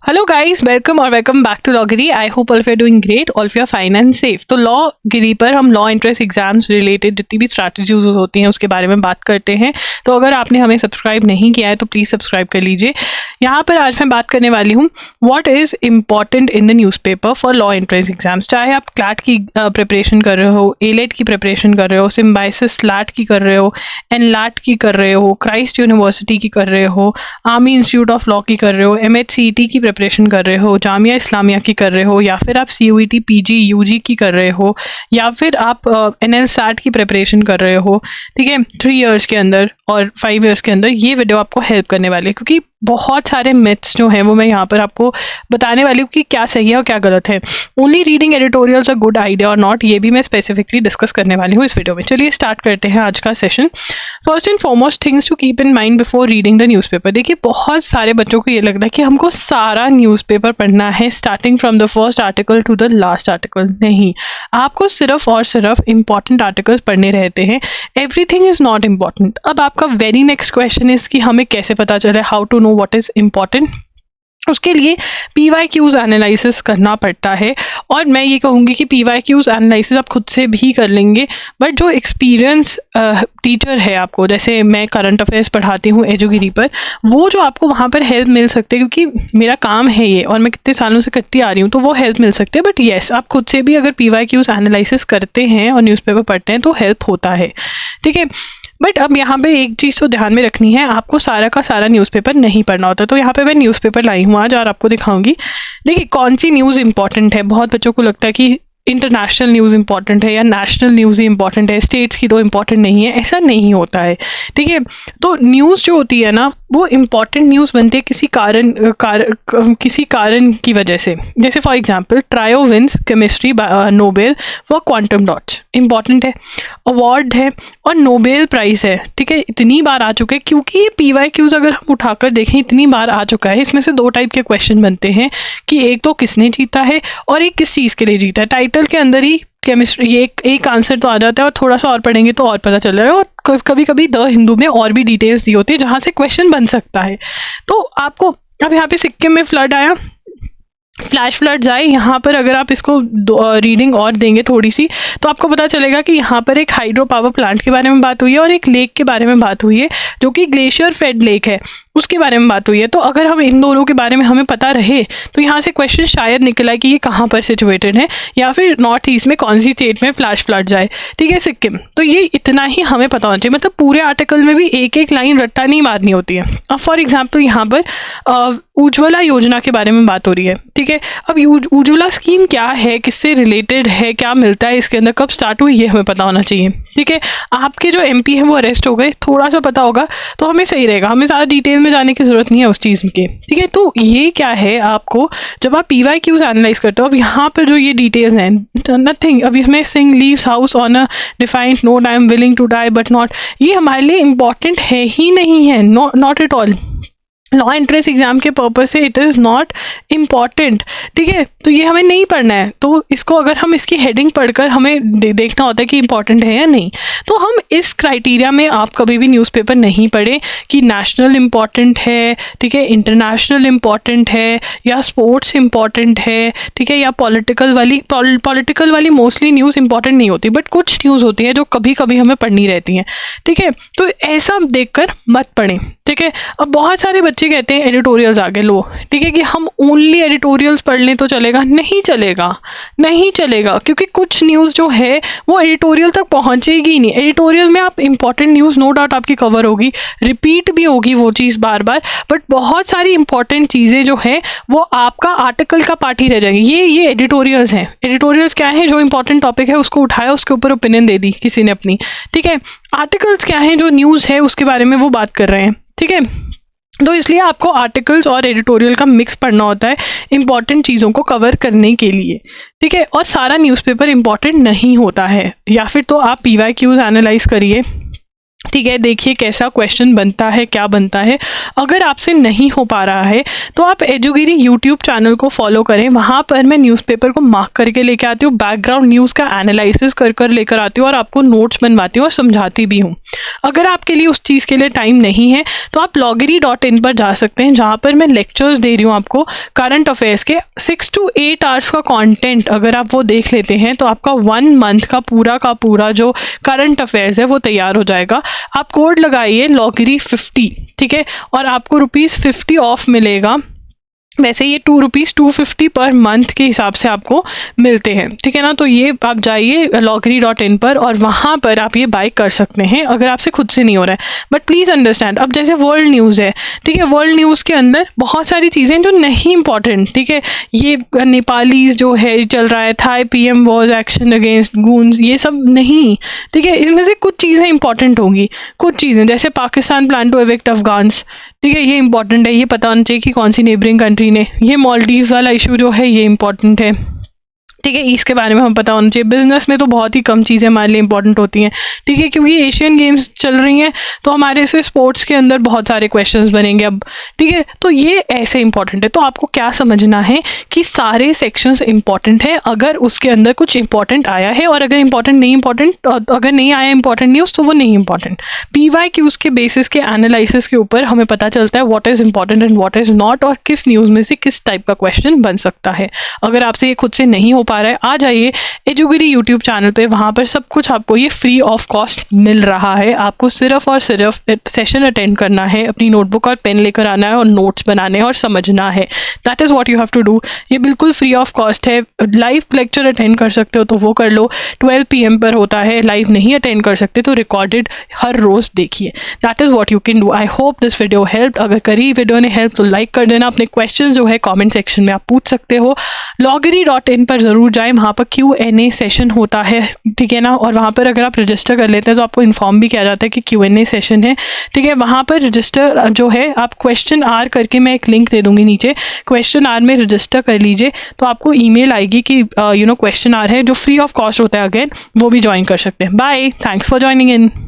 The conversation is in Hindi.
Hello guys, welcome back to Logiri. I hope all of you are doing great, all of you are fine and safe. तो लॉगिरी पर हम लॉ एंट्रेंस एग्जाम्स रिलेटेड जितनी भी स्ट्रैटेजीज होती हैं उसके बारे में बात करते हैं। तो अगर आपने हमें सब्सक्राइब नहीं किया है तो प्लीज़ सब्सक्राइब कर लीजिए। यहाँ पर आज मैं बात करने वाली हूँ what is important in the newspaper for law entrance exams. चाहे आप क्लैट की प्रिपरेशन कर रहे हो, एलेट की प्रिपरेशन कर रहे हो, सिम्बाइसिस स्लैट की कर रहे हो, एनलैट की कर रहे हो, क्राइस्ट यूनिवर्सिटी की कर रहे हो, आर्मी इंस्टीट्यूट ऑफ लॉ की कर रहे हो, MHCET की प्रिपरेशन कर रहे हो, जामिया इस्लामिया की कर रहे हो, या फिर आप CUET PG UG की कर रहे हो, या फिर आप NLSAT की प्रिपरेशन कर रहे हो, ठीक है, 3 इयर्स के अंदर और 5 इयर्स के अंदर। ये वीडियो आपको हेल्प करने वाली है क्योंकि बहुत सारे मिथ्स जो हैं वो मैं यहाँ पर आपको बताने वाली हूँ कि क्या सही है और क्या गलत है। Only reading editorials a good idea और नॉट, ये भी मैं स्पेसिफिकली डिस्कस करने वाली हूँ इस वीडियो में। चलिए स्टार्ट करते हैं आज का session. First and foremost things to keep in mind before reading the newspaper. देखिए, बहुत सारे बच्चों को ये लगता है कि हमको सारा न्यूज़पेपर पढ़ना है, starting from the first article to the last article. नहीं, आपको सिर्फ और सिर्फ इंपॉर्टेंट आर्टिकल्स पढ़ने रहते हैं। Everything is not important. अब आपका वेरी नेक्स्ट क्वेश्चन इज कि हमें कैसे पता चले how to know what is important. उसके लिए PYQs एनालिसिस करना पड़ता है, और मैं ये कहूँगी कि PYQs एनालिसिस आप खुद से भी कर लेंगे, बट जो एक्सपीरियंस टीचर है आपको, जैसे मैं करंट अफेयर्स पढ़ाती हूँ एजुगिरी पर, वो जो आपको वहाँ पर हेल्प मिल सकते हैं, क्योंकि मेरा काम है ये और मैं कितने सालों से करती आ रही हूँ, तो वो हेल्प मिल सकते हैं। बट येस, आप खुद से भी अगर PYQs एनालिसिस करते हैं और न्यूज़पेपर पढ़ते हैं तो हेल्प होता है, ठीक है। बट अब यहाँ पे एक चीज़ तो ध्यान में रखनी है, आपको सारा का सारा न्यूज़पेपर नहीं पढ़ना होता। तो यहाँ पे मैं न्यूज़पेपर लाई हूँ आज और आपको दिखाऊंगी। देखिए, कौन सी न्यूज़ इंपॉर्टेंट है। बहुत बच्चों को लगता है कि इंटरनेशनल न्यूज़ इंपॉर्टेंट है या नेशनल न्यूज़ ही इंपॉर्टेंट है, स्टेट्स की तो इंपॉर्टेंट नहीं है। ऐसा नहीं होता है, ठीक है। तो न्यूज़ जो होती है ना, वो इम्पॉर्टेंट न्यूज़ बनती है किसी कारण की वजह से। जैसे for example, trio wins chemistry Nobel for quantum dots, important है, अवार्ड है और नोबेल प्राइज है, ठीक है। इतनी बार आ चुके हैं क्योंकि ये PYQs अगर हम उठाकर देखें इतनी बार आ चुका है। इसमें से 2 टाइप के क्वेश्चन बनते हैं कि एक तो किसने जीता है और एक किस चीज़ के लिए जीता है। टाइटल के अंदर ही केमिस्ट्री ये एक आंसर तो आ जाता है, और थोड़ा सा और पढ़ेंगे तो और पता चल जाएगा। और कभी कभी द हिंदू में और भी डिटेल्स दी होती है जहाँ से क्वेश्चन बन सकता है। तो आपको अब यहाँ पे सिक्किम में फ्लड आया, फ्लैश फ्लड्स आए, यहाँ पर अगर आप इसको रीडिंग और देंगे थोड़ी सी तो आपको पता चलेगा कि यहाँ पर एक हाइड्रो पावर प्लांट के बारे में बात हुई है और एक लेक के बारे में बात हुई है जो कि ग्लेशियर फेड लेक है, उसके बारे में बात हुई है। तो अगर हम इन दोनों के बारे में हमें पता रहे तो यहाँ से क्वेश्चन शायद निकला कि ये कहाँ पर सिचुएटेड है, या फिर नॉर्थ ईस्ट में कौन सी स्टेट में फ्लैश फ्लड जाए, ठीक है, सिक्किम। तो ये इतना ही हमें पता होना चाहिए, मतलब पूरे आर्टिकल में भी एक एक लाइन रट्टा नहीं मारनी होती है। अब फॉर एग्जाम्पल यहाँ पर उज्ज्वला योजना के बारे में बात हो रही है, ठीक है। अब उज्ज्वला स्कीम क्या है, किससे रिलेटेड है, क्या मिलता है इसके अंदर, कब स्टार्ट हुई, ये हमें पता होना चाहिए, ठीक है। आपके जो MP हैं वो अरेस्ट हो गए, थोड़ा सा पता होगा तो हमें सही रहेगा, हमें ज़्यादा डिटेल में जाने की जरूरत नहीं है उस चीज़ के, ठीक है। तो ये क्या है, आपको जब आप PYQs एनालाइज करते हो, अब यहाँ पर जो ये डिटेल्स हैं, नथिंग, अब इसमें Singh leaves house on a defined note, I am willing to die but not, ये हमारे लिए इंपॉर्टेंट है ही नहीं है, not at all. Law entrance exam के पर्पज से इट इज़ नॉट इम्पॉर्टेंट, ठीक है। तो ये हमें नहीं पढ़ना है। तो इसको अगर हम इसकी हेडिंग पढ़कर हमें देखना होता है कि इंपॉर्टेंट है या नहीं, तो हम इस क्राइटेरिया में आप कभी भी न्यूज़पेपर नहीं पढ़ें कि नेशनल इम्पॉर्टेंट है, ठीक है, इंटरनेशनल इम्पॉर्टेंट है, या स्पोर्ट्स इम्पॉर्टेंट है, ठीक है, या पॉलिटिकल वाली मोस्टली न्यूज़ इंपॉर्टेंट नहीं होती, बट कुछ न्यूज़ होती है जो कभी कभी हमें पढ़नी रहती हैं, ठीक है। तो ऐसा देखकर मत पढ़ें, ठीक है। अब बहुत सारे बच्चे कहते हैं एडिटोरियल्स आगे लो, ठीक है, कि हम ओनली एडिटोरियल्स पढ़ लें तो चलेगा। नहीं चलेगा, क्योंकि कुछ न्यूज़ जो है वो एडिटोरियल तक पहुंचेगी नहीं। एडिटोरियल में आप इंपॉर्टेंट न्यूज़ नो डाउट आपकी कवर होगी, रिपीट भी होगी वो चीज़ बार बार, बट बहुत सारी इंपॉर्टेंट चीज़ें जो हैं वो आपका आर्टिकल का पार्ट ही रह जाएंगी। ये एडिटोरियल्स हैं। एडिटोरियल्स क्या है, जो इंपॉर्टेंट टॉपिक है उसको उठाया, उसके ऊपर ओपिनियन दे दी किसी ने अपनी, ठीक है। आर्टिकल्स क्या है, जो न्यूज़ है उसके बारे में वो बात कर रहे हैं, ठीक है। तो इसलिए आपको आर्टिकल्स और एडिटोरियल का मिक्स पढ़ना होता है इंपॉर्टेंट चीज़ों को कवर करने के लिए, ठीक है। और सारा न्यूज़पेपर इंपॉर्टेंट नहीं होता है, या फिर तो आप PYQs एनालाइज करिए, ठीक है, देखिए कैसा क्वेश्चन बनता है, क्या बनता है। अगर आपसे नहीं हो पा रहा है तो आप एजुगिरी यूट्यूब चैनल को फॉलो करें, वहाँ पर मैं न्यूज़पेपर को मार्क करके लेके आती हूँ, बैकग्राउंड न्यूज़ का एनालिसिस कर कर लेकर आती हूँ और आपको नोट्स बनवाती हूँ और समझाती भी हूँ। अगर आपके लिए उस चीज़ के लिए टाइम नहीं है तो आप loggery.in पर जा सकते हैं, जहाँ पर मैं लेक्चर्स दे रही हूँ आपको करंट अफेयर्स के 6 to 8 आवर्स का कंटेंट। अगर आप वो देख लेते हैं तो आपका 1 मंथ का पूरा जो करंट अफेयर्स है वो तैयार हो जाएगा। आप कोड लगाइए loggery50, ठीक है, और आपको ₹50 ऑफ मिलेगा। वैसे ये ₹250 पर मंथ के हिसाब से आपको मिलते हैं, ठीक है ना। तो ये आप जाइए loggery.in पर और वहाँ पर आप ये बाय कर सकते हैं अगर आपसे खुद से नहीं हो रहा है। बट प्लीज़ अंडरस्टैंड, अब जैसे वर्ल्ड न्यूज़ है, ठीक है, वर्ल्ड न्यूज़ के अंदर बहुत सारी चीज़ें जो नहीं इंपॉर्टेंट, ठीक है, ये नेपालीज जो है चल रहा है, Thai PM vows action against goons, ये सब नहीं, ठीक है। इनमें से कुछ चीज़ें इंपॉर्टेंट होंगी, कुछ चीज़ें जैसे Pakistan plan to evict Afghans, ठीक है, ये इंपॉर्टेंट है, ये पता होना चाहिए कि कौन सी नेबरिंग कंट्री ने। ये मालदीव वाला इशू जो है ये इंपॉर्टेंट है, ठीक है, इसके बारे में हम पता होना चाहिए। बिजनेस में तो बहुत ही कम चीज़ें हमारे लिए इंपॉर्टेंट होती हैं, ठीक है, क्योंकि एशियन गेम्स चल रही हैं तो हमारे से स्पोर्ट्स के अंदर बहुत सारे क्वेश्चंस बनेंगे अब, ठीक है। तो ये ऐसे इंपॉर्टेंट है। तो आपको क्या समझना है कि सारे सेक्शंस इंपॉर्टेंट है। अगर उसके अंदर कुछ इंपॉर्टेंट आया है और अगर अगर नहीं आया इंपॉर्टेंट न्यूज़ तो वो नहीं इंपॉर्टेंट। PYQs के बेसिस के एनालिसिस के ऊपर हमें पता चलता है what is important and what is not, और किस न्यूज़ में से किस टाइप का क्वेश्चन बन सकता है। अगर आपसे ये खुद से नहीं हो पा रहा है, आ जाइए एजुगिरी यूट्यूब चैनल पे, वहाँ पर सब कुछ आपको ये फ्री ऑफ कॉस्ट मिल रहा है। आपको सिर्फ और सिर्फ सेशन अटेंड करना है, अपनी नोटबुक और पेन लेकर आना है और नोट्स बनाने हैं और समझना है। That is what you have to do. ये बिल्कुल फ्री ऑफ कॉस्ट है। लाइव लेक्चर अटेंड कर सकते हो तो वो कर लो, 12 PM पर होता है। लाइव नहीं अटेंड कर सकते तो रिकॉर्डेड हर रोज़ देखिए। That is what you can do. I hope this video help. अगर करी वीडियो ने हेल्प तो लाइक कर देना। अपने क्वेश्चन जो है कॉमेंट सेक्शन में आप पूछ सकते हो। loggery.in पर ज़रूर जाएँ, वहाँ पर Q&A सेशन होता है, ठीक है ना। और वहाँ पर अगर आप रजिस्टर कर लेते हैं तो आपको इन्फॉर्म भी किया जाता है कि Q&A सेशन है, ठीक है। वहाँ पर रजिस्टर जो है, आप क्वेश्चन आर करके, मैं एक लिंक दे दूँगी नीचे, क्वेश्चन आर में रजिस्टर कर लीजिए तो आपको ईमेल आएगी कि क्वेश्चन आर है जो फ्री ऑफ कॉस्ट होता है। अगेन वो भी ज्वाइन कर सकते हैं। Bye, thanks for joining in.